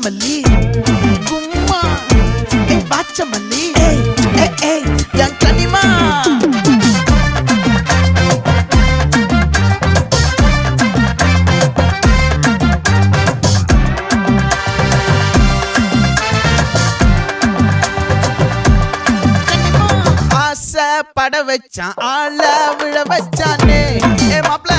மல்லி கும்மா பாச்ச மல்லி என் கனிமா ஆசை பட வச்சான் ஆள விழ வச்சானே மாப்ள